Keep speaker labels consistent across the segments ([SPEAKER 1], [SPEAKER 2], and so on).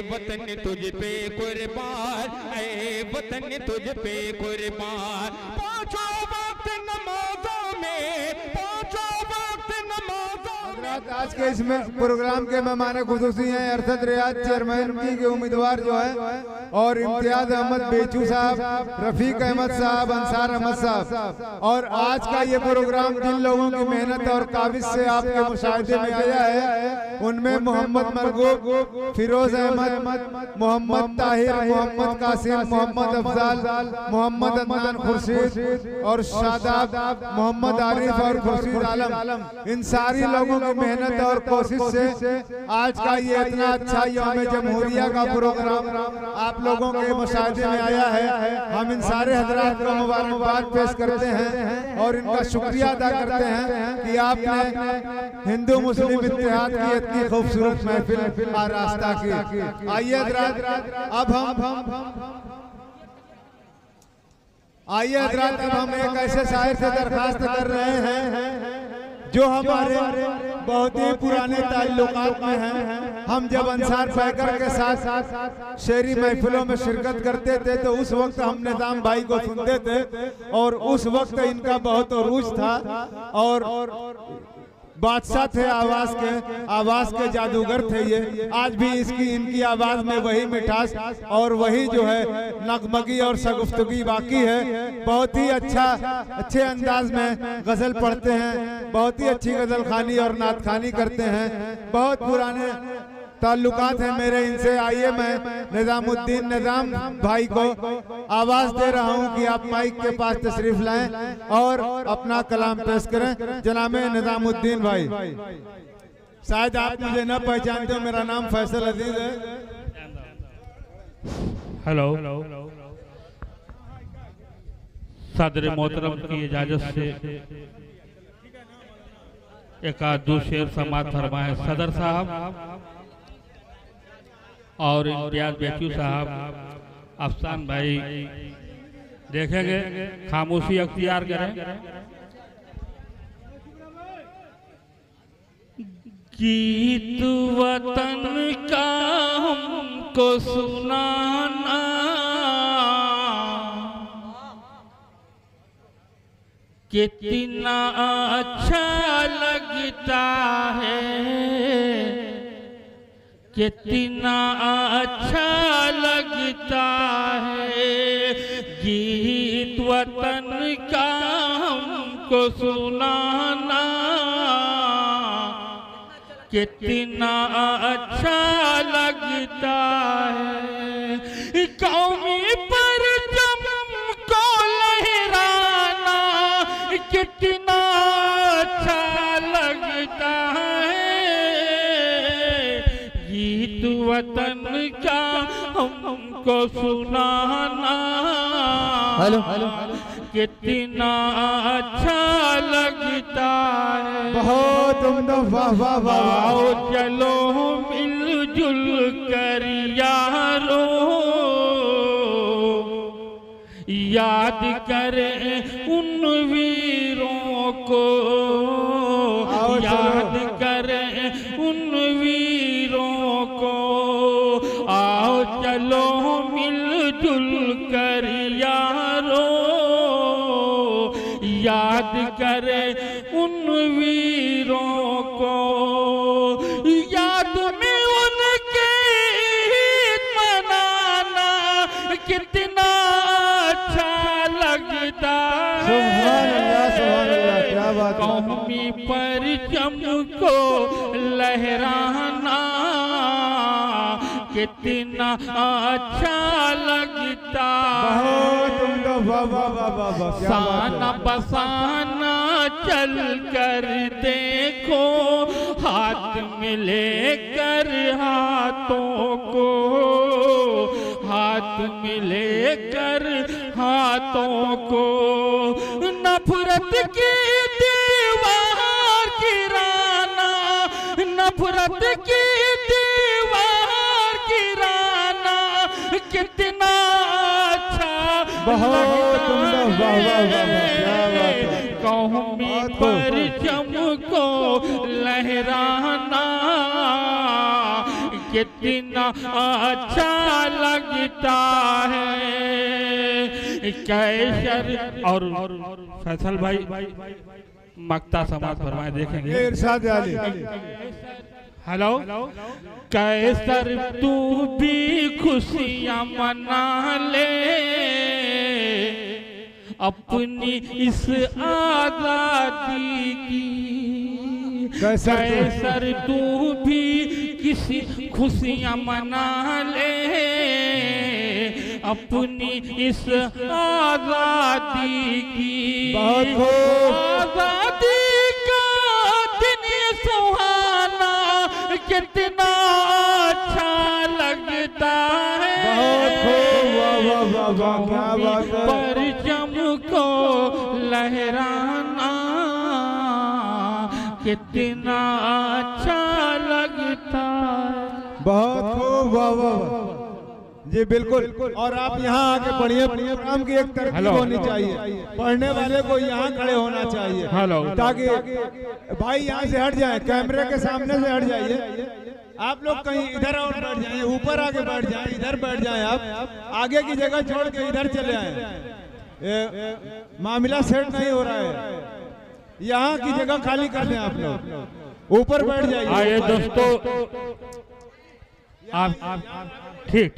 [SPEAKER 1] वतन तुझ पे कुर्बान, ऐ वतन तुझ पे कुर्बान। पांचों वक्त नमाजों में, पांचों वक्त नमाजों में।
[SPEAKER 2] आज के इसमें प्रोग्राम के मेहमान खुसूसी हैं अरशद रियाज चेयरमैन के उम्मीदवार जो है, और इम्तियाज अहमद बेचू साहब, रफीक अहमद साहब, अंसार अहमद साहब। और आज का ये प्रोग्राम जिन लोगों की मेहनत और काबिज से आपके मुशाहिदे में आया है, उनमें मोहम्मद मरगूब, फिरोज अहमद, मोहम्मद ताहिर, मोहम्मद कासिम, मोहम्मद अफजाल, मोहम्मद अदनान खुर्शीद और शादाब, मोहम्मद आरिफ और खुर्शीद आलम। इन सारी लोगों की मेहनत और कोशिश से आज का ये इतना अच्छा यौम जमहूरिया का प्रोग्राम आप लोगों के मुशाहिदे में आया है। हम इन सारे हजरात को मुबारकबाद पेश करते हैं और इनका शुक्रिया अदा करते हैं कि आपने हिंदू मुस्लिम इत्तेहाद की इतनी खूबसूरत महफिल आरास्ता की। आइए हजरात अब हम एक ऐसे शायर से दरखास्त कर रहे हैं जो हमारे बहुत ही पुराने ताल्लुकात में हैं। हम जब अंसार पैकर के साथ शेरी महफिलों में शिरकत करते थे तो उस वक्त हम निजाम भाई को सुनते थे और उस वक्त इनका बहुत अरूज था और बादशाह थे, आवाज के जादूगर थे ये। आज भी इनकी आवाज में वही मिठास और वही जो है नगमगी और सगुफ्तगी बाकी है। बहुत ही अच्छे अंदाज में गजल पढ़ते हैं, बहुत ही अच्छी गजल खानी और नात खानी करते हैं। बहुत पुराने ताल्लुकात हैं मेरे इनसे। आइए मैं निजाम भाई को आवाज दे रहा हूं कि आप माइक के पास तशरीफ लाएं और अपना कलाम पेश करें। जनाब निजामुद्दीन भाई, शायद आप मुझे न पहचानते हो, मेरा नाम फैसल अजीज है।
[SPEAKER 3] हेलो, सदर मोहतरम की इजाजत से एक आध दो शेर समात फरमाए सदर साहब और इम्तियाज बेचू साहब, अफसान भाई देखेंगे, खामोशी अख्तियार करें। गीत वतन का हमको सुनाना, कितना अच्छा लगता है, कितना अच्छा लगता है। गीत वतन का हमको सुनाना, कितना अच्छा लगता है। कौमी परचम को लहराना, कितना अच्छा लगता है। गीत वतन का हमको सुनाना, कितना अच्छा लगता है।
[SPEAKER 2] बहुत
[SPEAKER 3] आओ चलो मिलजुल कर यारो, याद करें उन वीरों को, याद करें उन वीरों को। आओ चलो मिलजुल कर यारो, याद करें उन वीरों को। याद में उनके मनाना, कितना अच्छा लगता है।
[SPEAKER 2] क्या बात है।
[SPEAKER 3] कौमी परचम को लहराना, कितना अच्छा लगता है। साना बसाना चल कर देखो, हाथ मिले कर हाथों को, हाथ मिले कर हाथों को। नफरत की दीवार गिराना, नफरत की दीवार गिराना, कितना अच्छा लगता है। कौमी परचम को लहराना, कितना अच्छा लगता है कैसर। और फैसल भाई मक्ता समाज फरमाए देखेंगे।
[SPEAKER 2] इरशाद अली।
[SPEAKER 3] हेलो। कैसर तू भी खुशियां मना ले अपनी इस आजादी की। कैसर तू भी किसी खुशियां मना ले अपनी इस आजादी की। आजादी का दिन सुहाना कितना अच्छा लगता है। परचम को लहराना कितना अच्छा लगता है।
[SPEAKER 2] बहुत खूब, वाह वाह जी, बिल्कुल। और आप यहाँ आके पढ़िए, प्रोग्राम की एक तरकीब होनी चाहिए, पढ़ने वाले को यहाँ खड़े होना चाहिए ताकि भाई यहाँ से हट जाए, कैमरे के सामने से हट जाइए। आप लोग कहीं इधर और बैठ जाए, ऊपर आके बैठ जाए, इधर बैठ जाए, आप आगे की जगह छोड़ के इधर चले आए। मामला सेट नहीं हो रहा है, यहाँ की जगह खाली कर दें आप लोग, ऊपर बैठ जाइए।
[SPEAKER 3] आइए दोस्तों, आप ठीक।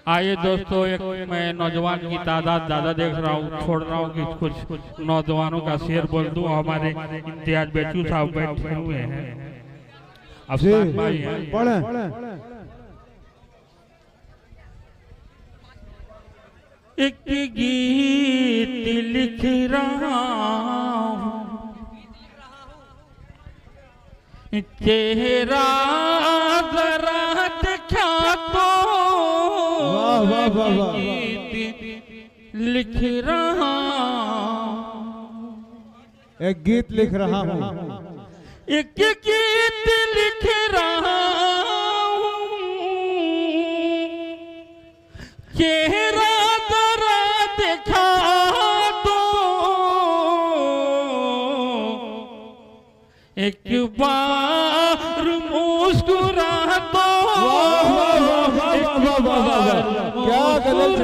[SPEAKER 3] आइए दोस्तों, एक मैं नौजवान की तादाद ज़्यादा देख रहा हूँ, छोड़ रहा हूँ कि कुछ नौजवानों का शेर बोल दूँ। हमारे इम्तियाज बेचू साहब बैठे हुए हैं, अफसान भाई हैं। एक गीत लिख रहा हूँ, चेहरा जरा दिखा दो। गीत लिख रहा हूँ,
[SPEAKER 2] एक गीत लिख रहा हूँ,
[SPEAKER 3] एक गीत लिख रहा हूँ, चेहरा जरा दिखा दो। एक बार मुस्कुरा दो।
[SPEAKER 2] क्या गलत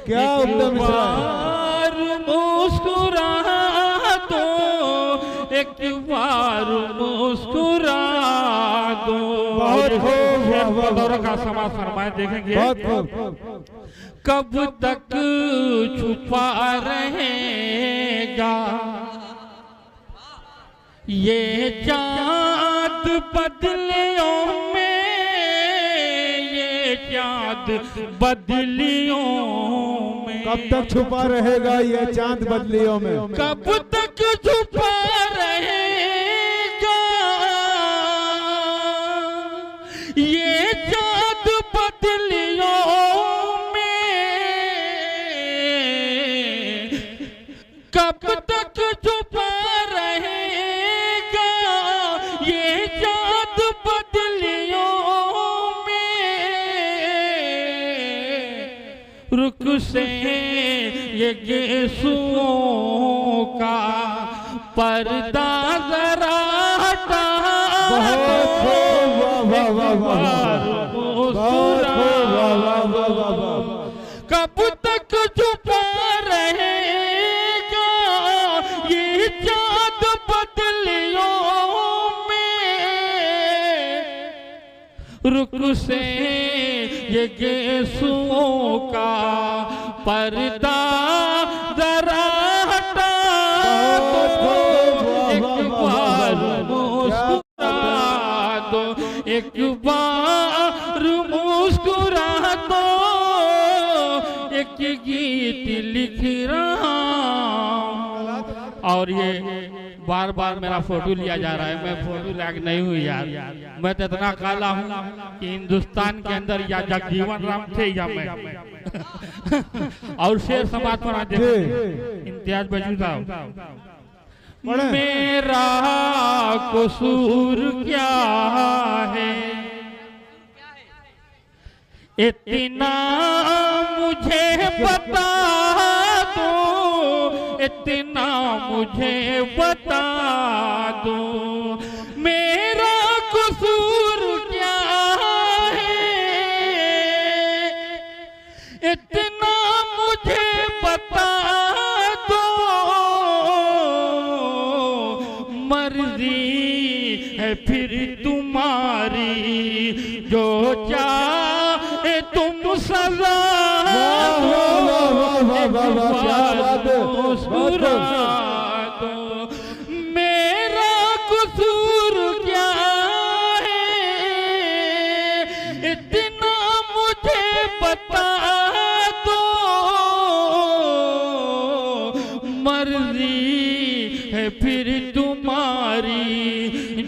[SPEAKER 2] क्या उत्तम
[SPEAKER 3] बार मुस्कुरा दो, एक बार मुस्कुरा दो। का समाज फरमाए देखेंगे। कब तक छुपा रहेगा ये चाँद बदलियों में, ये चाँद बदलियों में।
[SPEAKER 2] कब तक छुपा रहेगा ये चाँद बदलियों में?
[SPEAKER 3] कब तक छुपा रहेगा ये चाँद बदलियों में। कब तक छुपा रहेगा ये चाँद बदलियों में। रुख से ये गेसुओं का पर्दा जरा हटा दो। कब तक छुपा रहेगा ये चाँद बदलियों में। रुख से ये गेसुओं का पर्दा जरा हटा दो। एक बार मुस्कुरा दो, एक बार मुस्कुरा दो। एक गीत लिख रहा हूँ। और ये बार बार मेरा फोटो लिया जा रहा है, मैं फोटो लायक नहीं हूँ यार। मैं तो इतना काला हूँ कि हिंदुस्तान के अंदर या जगजीवन राम थे या मैं। और शेर समाज पर आज इम्तियाज बेचू साहब। मेरा कसूर क्या है इतना मुझे बता दो, इतना मुझे बता दो। फिर तुम्हारी जो चाहे तुम सजा मुस्कुरा दो। मेरा कसूर क्या है इतना मुझे बता दो। मर्जी है फिर तुम्हारी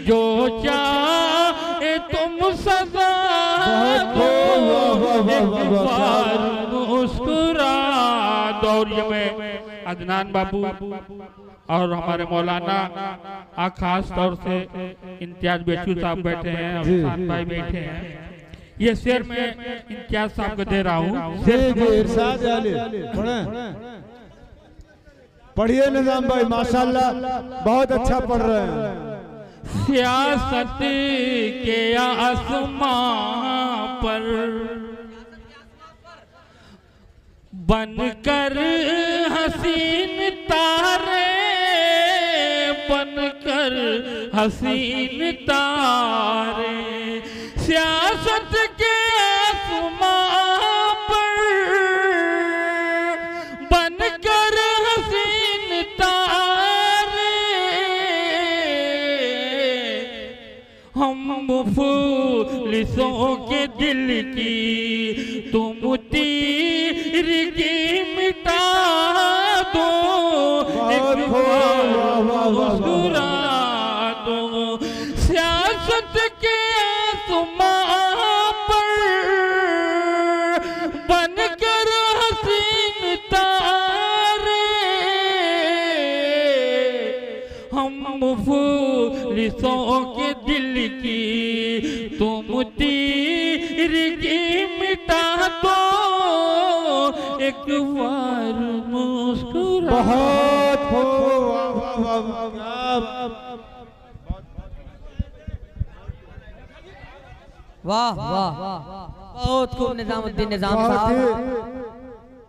[SPEAKER 3] जो चाहे तुम सजा दो। एक बार मुस्कुरा दो। और ये मैं अदनान बाबू और हमारे मौलाना खास तौर से इम्तियाज बेचू साहब बैठे हैं और साथ भाई बैठे हैं। ये शेर में इम्तियाज साहब को दे रहा हूँ।
[SPEAKER 2] पढ़िए निजाम भाई, माशाल्लाह बहुत अच्छा पढ़ रहे हैं।
[SPEAKER 3] सियासत के आसमां पर बनकर हसीन तारे, बनकर हसीन तारे। सियासत के आसमां पर बनकर हसीन तारे। हम मुफलिसों के दिल की तुम तीर की मिटा दो। एक बार मुस्कुरा दो। सियासत के आसमां पर बनकर हसीन तारे। हम मुफलिसों के दिल की तुम तीर की मिटा दो। एक बार मुस्कुरा।
[SPEAKER 2] बहुत
[SPEAKER 4] वाह वाह बहुत खूब निजामुद्दीन निजाम साहब।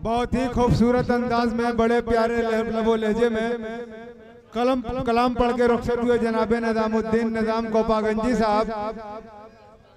[SPEAKER 2] बहुत ही खूबसूरत अंदाज में, बड़े प्यारे लबो लहजे में कलाम पढ़ के रुखसत हुए जनाबे निजामुद्दीन निजाम कोपागंजी साहब।